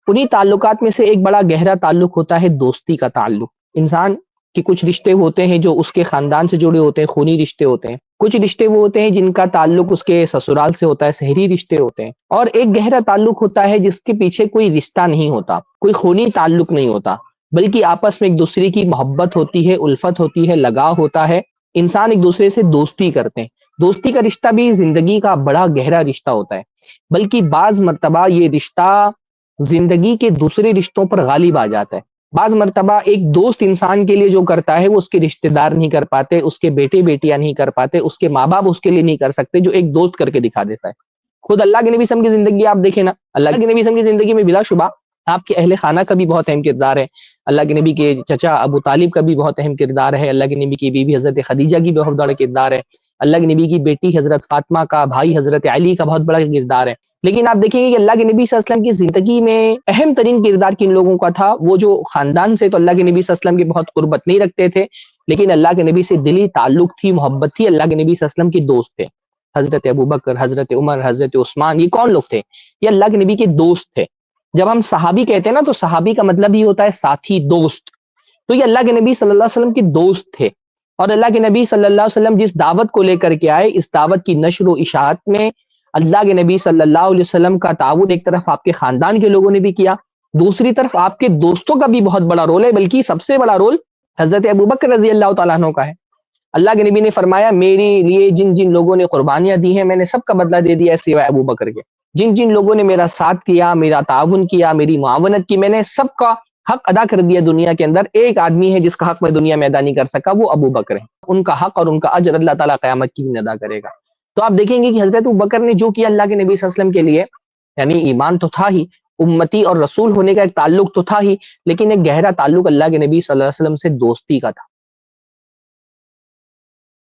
انہی تعلقات میں سے ایک بڑا گہرا تعلق ہوتا ہے دوستی کا تعلق۔ انسان کے کچھ رشتے ہوتے ہیں جو اس کے خاندان سے جڑے ہوتے ہیں، خونی رشتے ہوتے ہیں، کچھ رشتے وہ ہوتے ہیں جن کا تعلق اس کے سسرال سے ہوتا ہے، شہری رشتے ہوتے ہیں، اور ایک گہرا تعلق ہوتا ہے جس کے پیچھے کوئی رشتہ نہیں ہوتا، کوئی خونی تعلق نہیں ہوتا، بلکہ آپس میں ایک دوسرے کی محبت ہوتی ہے، الفت ہوتی ہے، لگاؤ ہوتا ہے، انسان ایک دوسرے سے دوستی کرتے ہیں۔ دوستی کا رشتہ بھی زندگی کا بڑا گہرا رشتہ ہوتا ہے، بلکہ بعض مرتبہ یہ رشتہ زندگی کے دوسرے رشتوں پر غالب آ جاتا ہے۔ بعض مرتبہ ایک دوست انسان کے لیے جو کرتا ہے وہ اس کے رشتہ دار نہیں کر پاتے، اس کے بیٹے بیٹیاں نہیں کر پاتے، اس کے ماں باپ اس کے لیے نہیں کر سکتے جو ایک دوست کر کے دکھا دیتا ہے۔ خود اللہ کے نبی صلی اللہ علیہ وسلم کی زندگی آپ دیکھیں نا، اللہ کے نبی صلی اللہ علیہ وسلم کی زندگی میں بلا شبہ آپ کے اہل خانہ کا بھی بہت اہم کردار ہے، اللہ کے نبی کے چچا ابو طالب کا بھی بہت اہم کردار ہے، اللہ کے نبی کی بیوی حضرت خدیجہ کی بہت بڑا کردار ہے، اللہ کے نبی کی بیٹی حضرت فاطمہ کا، بھائی حضرت علی کا بہت بڑا کردار ہے۔ لیکن آپ دیکھیں گے کہ اللہ کے نبی صلی اللہ علیہ وسلم کی زندگی میں اہم ترین کردار کن لوگوں کا تھا؟ وہ جو خاندان سے تو اللہ کے نبی صلی اللہ علیہ وسلم کی بہت قربت نہیں رکھتے تھے، لیکن اللہ کے نبی سے دلی تعلق تھی، محبت تھی، اللہ کے نبی صلی اللہ علیہ وسلم کی دوست تھے۔ حضرت ابوبکر، حضرت عمر، حضرت عثمان، یہ کون لوگ تھے؟ یہ اللہ کے نبی کے دوست تھے۔ جب ہم صحابی کہتے ہیں نا تو صحابی کا مطلب ہی ہوتا ہے ساتھی، دوست۔ تو یہ اللہ کے نبی صلی اللہ علیہ وسلم کے دوست تھے، اور اللہ کے نبی صلی اللہ علیہ وسلم جس دعوت کو لے کر کے آئے، اس دعوت کی نشر و اشاعت میں اللہ کے نبی صلی اللہ علیہ وسلم کا تعاون ایک طرف آپ کے خاندان کے لوگوں نے بھی کیا، دوسری طرف آپ کے دوستوں کا بھی بہت بڑا رول ہے، بلکہ سب سے بڑا رول حضرت ابوبکر رضی اللہ تعالیٰ عنہ کا ہے۔ اللہ کے نبی نے فرمایا میرے لیے جن جن لوگوں نے قربانیاں دی ہیں میں نے سب کا بدلہ دے دیا ہے سوائے ابوبکر کے۔ جن جن لوگوں نے میرا ساتھ کیا، میرا تعاون کیا، میری معاونت کی، میں نے سب کا حق ادا کر دیا دنیا کے اندر۔ ایک آدمی ہے جس کا حق میں دنیا میں ادا نہیں کر سکا، وہ ابوبکر ہے۔ ان کا حق اور ان کا اجر اللہ تعالیٰ قیامت کی دن ادا کرے گا۔ تو آپ دیکھیں گے کہ حضرت ابوبکر نے جو کیا اللہ کے نبی صلی اللہ علیہ وسلم کے لیے، یعنی ایمان تو تھا ہی، امتی اور رسول ہونے کا ایک تعلق تو تھا ہی، لیکن ایک گہرا تعلق اللہ کے نبی صلی اللہ علیہ وسلم سے دوستی کا تھا۔